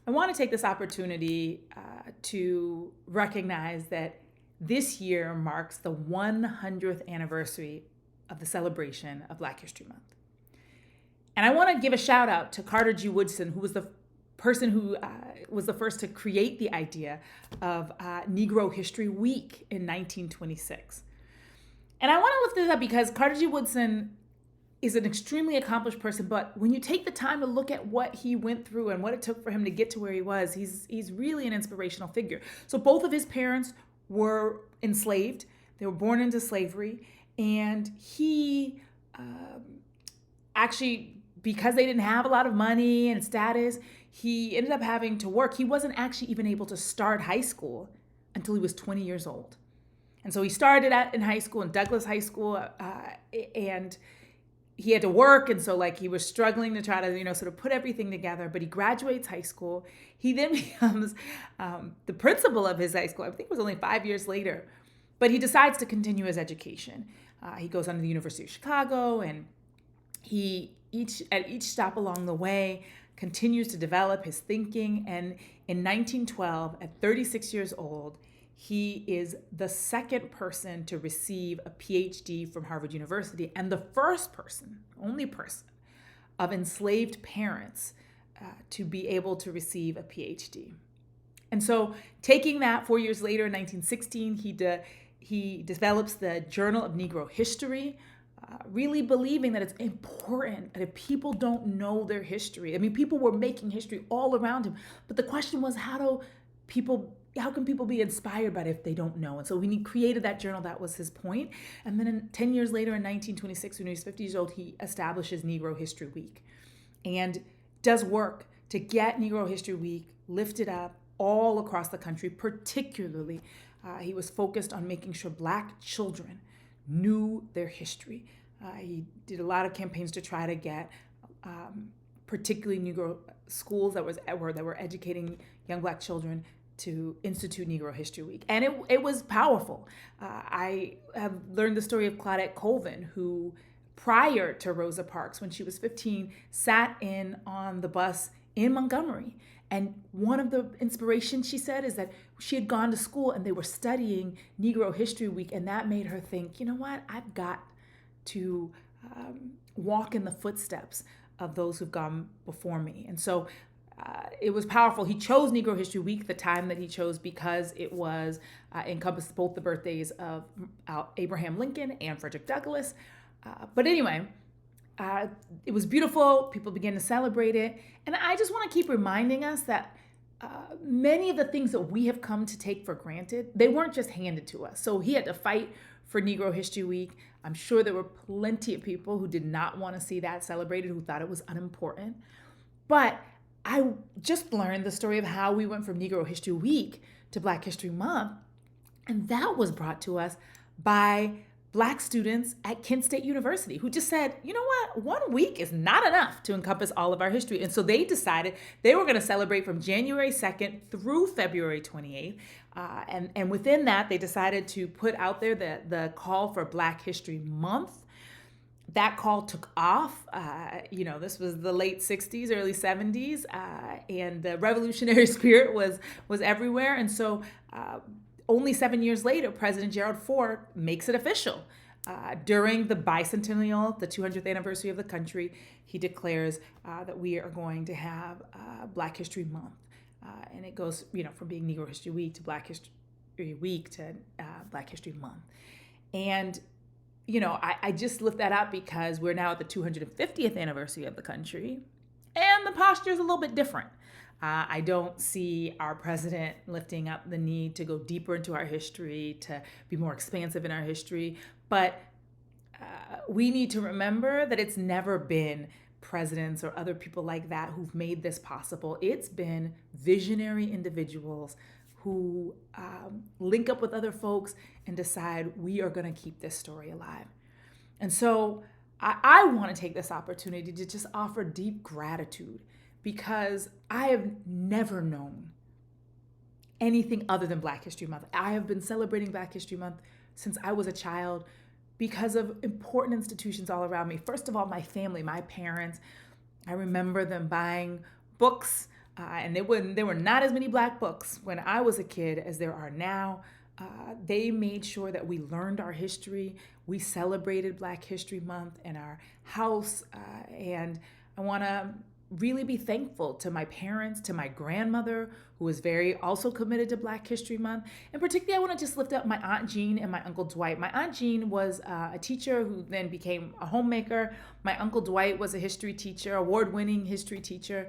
I want to take this opportunity to recognize that this year marks the 100th anniversary of the celebration of Black History Month. And I want to give a shout out to Carter G. Woodson, who was the person who was the first to create the idea of Negro History Week in 1926. And I want to lift this up because Carter G. Woodson is an extremely accomplished person, but when you take the time to look at what he went through and what it took for him to get to where he was, he's really an inspirational figure. So both of his parents were enslaved. They were born into slavery. And he actually, because they didn't have a lot of money and status, he ended up having to work. He wasn't actually even able to start high school until he was 20 years old. And so he started in high school, in Douglas High School, and he had to work, and so he was struggling to try to sort of put everything together. But he graduates high school. He then becomes the principal of his high school. I think it was only 5 years later, but he decides to continue his education. He goes on to the University of Chicago, and at each stop along the way continues to develop his thinking. And in 1912, at 36 years old, he is the second person to receive a PhD from Harvard University and the only person of enslaved parents to be able to receive a PhD. And so taking that 4 years later, in 1916, he develops the Journal of Negro History, really believing that it's important that if people don't know their history, people were making history all around him, but the question was, how can people be inspired by it if they don't know? And so when he created that journal, that was his point. And then 10 years later, in 1926, when he was 50 years old, he establishes Negro History Week and does work to get Negro History Week lifted up all across the country. Particularly, he was focused on making sure Black children knew their history. He did a lot of campaigns to try to get particularly Negro schools that were educating young Black children to institute Negro History Week. And it was powerful. I have learned the story of Claudette Colvin, who prior to Rosa Parks, when she was 15, sat in on the bus in Montgomery. And one of the inspirations, she said, is that she had gone to school and they were studying Negro History Week, and that made her think, you know what, I've got to walk in the footsteps of those who've gone before me. And so it was powerful. He chose Negro History Week, the time that he chose, because it was encompassed both the birthdays of Abraham Lincoln and Frederick Douglass. But anyway, it was beautiful. People began to celebrate it. And I just want to keep reminding us that many of the things that we have come to take for granted, they weren't just handed to us. So he had to fight for Negro History Week. I'm sure there were plenty of people who did not want to see that celebrated, who thought it was unimportant. But I just learned the story of how we went from Negro History Week to Black History Month. And that was brought to us by Black students at Kent State University, who just said, you know what, 1 week is not enough to encompass all of our history. And so they decided they were going to celebrate from January 2nd through February 28th. And within that, they decided to put out there the call for Black History Month. That call took off. This was the late 60s, early 70s, and the revolutionary spirit was everywhere. And so only 7 years later, President Gerald Ford makes it official. During the bicentennial, the 200th anniversary of the country, he declares that we are going to have Black History Month. And it goes, from being Negro History Week to Black History Week to Black History Month. And I just lift that up because we're now at the 250th anniversary of the country, and the posture is a little bit different. I don't see our president lifting up the need to go deeper into our history, to be more expansive in our history, but we need to remember that it's never been presidents or other people like that who've made this possible. It's been visionary individuals who link up with other folks and decide we are going to keep this story alive. And so I want to take this opportunity to just offer deep gratitude, because I have never known anything other than Black History Month. I have been celebrating Black History Month since I was a child because of important institutions all around me. First of all, my family, my parents. I remember them buying books and there were not as many Black books when I was a kid as there are now. They made sure that we learned our history. We celebrated Black History Month in our house. And I want to really be thankful to my parents, to my grandmother, who was very also committed to Black History Month. And particularly, I want to just lift up my Aunt Jean and my Uncle Dwight. My Aunt Jean was a teacher who then became a homemaker. My Uncle Dwight was a history teacher, award-winning history teacher.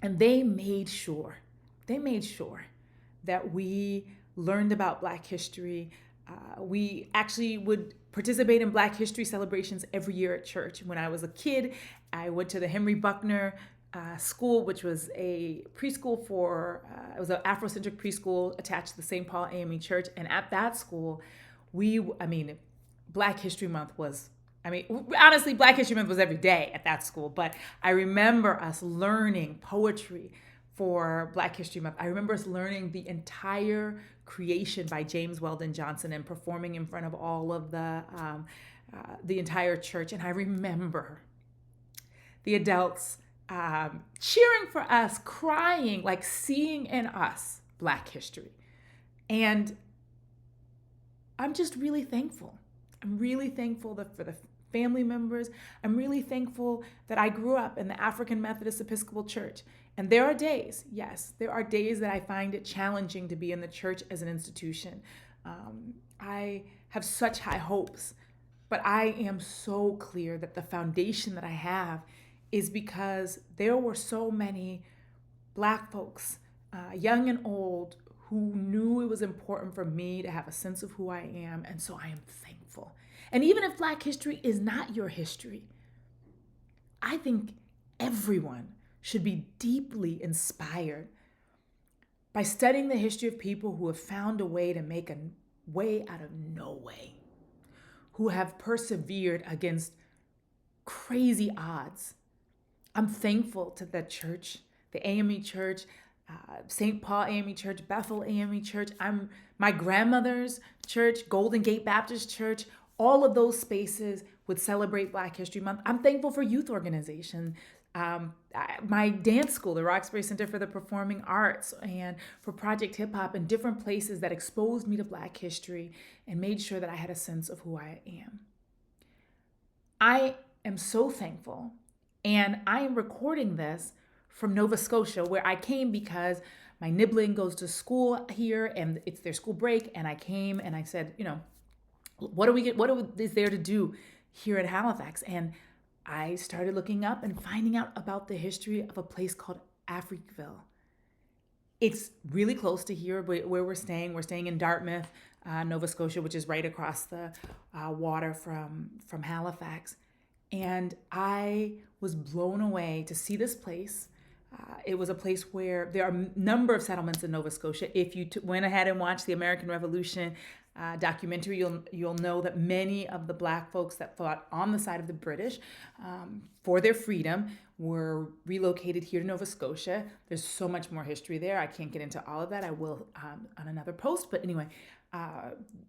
And they made sure that we learned about Black history. We actually would participate in Black history celebrations every year at church. When I was a kid, I went to the Henry Buckner School, which was a preschool it was an Afrocentric preschool attached to the St. Paul AME Church. And at that school, Black History Month was, honestly, Black History Month was every day at that school. But I remember us learning poetry for Black History Month. I remember us learning the entire creation by James Weldon Johnson and performing in front of all of the entire church. And I remember the adults cheering for us, crying, like seeing in us Black history. And I'm just really thankful. I'm really thankful for the family members. I'm really thankful that I grew up in the African Methodist Episcopal Church. And there are days, yes, there are days that I find it challenging to be in the church as an institution. I have such high hopes, but I am so clear that the foundation that I have is because there were so many Black folks, young and old, who knew it was important for me to have a sense of who I am. And so I am thankful. And even if Black history is not your history, I think everyone should be deeply inspired by studying the history of people who have found a way to make a way out of no way, who have persevered against crazy odds. I'm thankful to the church, the AME Church, St. Paul AME Church, Bethel AME Church, my grandmother's church, Golden Gate Baptist Church. All of those spaces would celebrate Black History Month. I'm thankful for youth organization. My dance school, the Roxbury Center for the Performing Arts, and for Project Hip Hop, and different places that exposed me to Black history and made sure that I had a sense of who I am. I am so thankful, and I am recording this from Nova Scotia, where I came because my nibling goes to school here and it's their school break, and I came and I said, what is there to do here in Halifax? And I started looking up and finding out about the history of a place called Africville. It's really close to here where we're staying. We're staying in Dartmouth, Nova Scotia, which is right across the water from Halifax. And I was blown away to see this place. It was a place where there are a number of settlements in Nova Scotia. If you went ahead and watched the American Revolution documentary, you'll know that many of the Black folks that fought on the side of the British for their freedom were relocated here to Nova Scotia. There's so much more history there. I can't get into all of that. I will on another post. But anyway,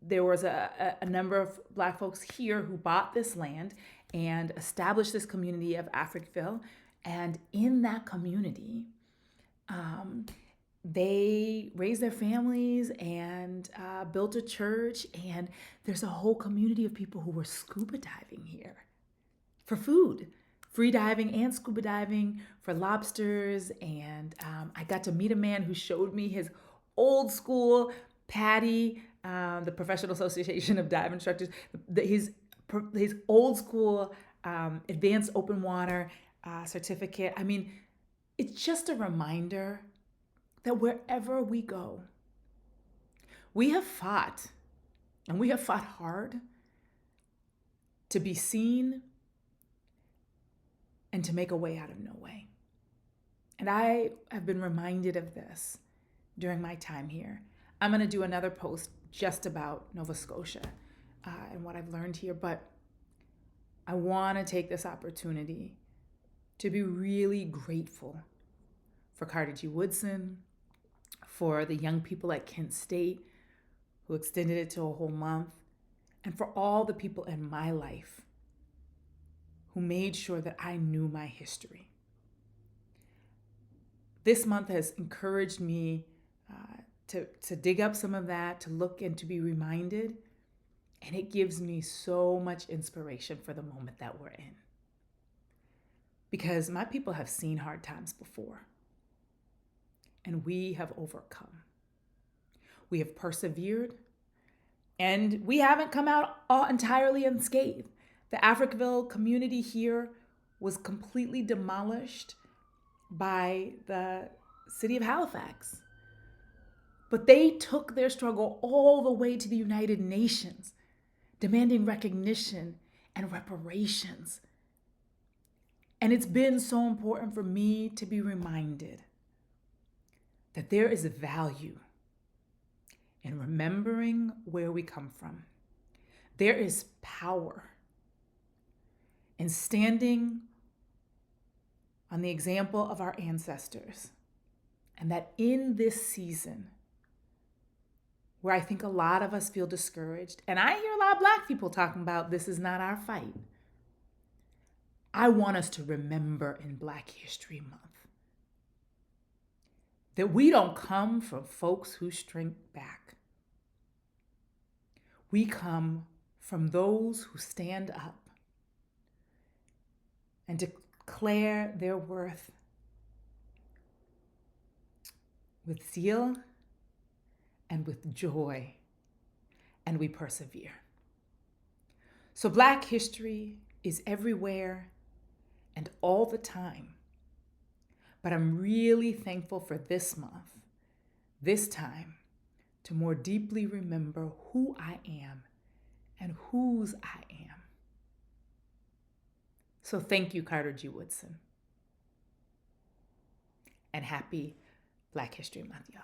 there was a number of Black folks here who bought this land and established this community of Africville. And in that community, they raised their families and built a church. And there's a whole community of people who were scuba diving here for food, free diving and scuba diving for lobsters. And I got to meet a man who showed me his old school PADI, the Professional Association of Dive Instructors, his old school advanced open water certificate. It's just a reminder that wherever we go, we have fought, and we have fought hard to be seen and to make a way out of no way. And I have been reminded of this during my time here. I'm going to do another post just about Nova Scotia and what I've learned here, but I want to take this opportunity to be really grateful for Carter G. Woodson, for the young people at Kent State who extended it to a whole month, and for all the people in my life who made sure that I knew my history. This month has encouraged me to dig up some of that, to look and to be reminded. And it gives me so much inspiration for the moment that we're in. Because my people have seen hard times before, and we have overcome. We have persevered, and we haven't come out all entirely unscathed. The Africville community here was completely demolished by the city of Halifax. But they took their struggle all the way to the United Nations, demanding recognition and reparations. And it's been so important for me to be reminded that there is a value in remembering where we come from. There is power in standing on the example of our ancestors. And that in this season, where I think a lot of us feel discouraged, and I hear a lot of Black people talking about this is not our fight, I want us to remember in Black History Month that we don't come from folks who shrink back. We come from those who stand up and declare their worth with zeal and with joy, and we persevere. So Black history is everywhere and all the time. But I'm really thankful for this month, this time, to more deeply remember who I am and whose I am. So thank you, Carter G. Woodson. And happy Black History Month, y'all.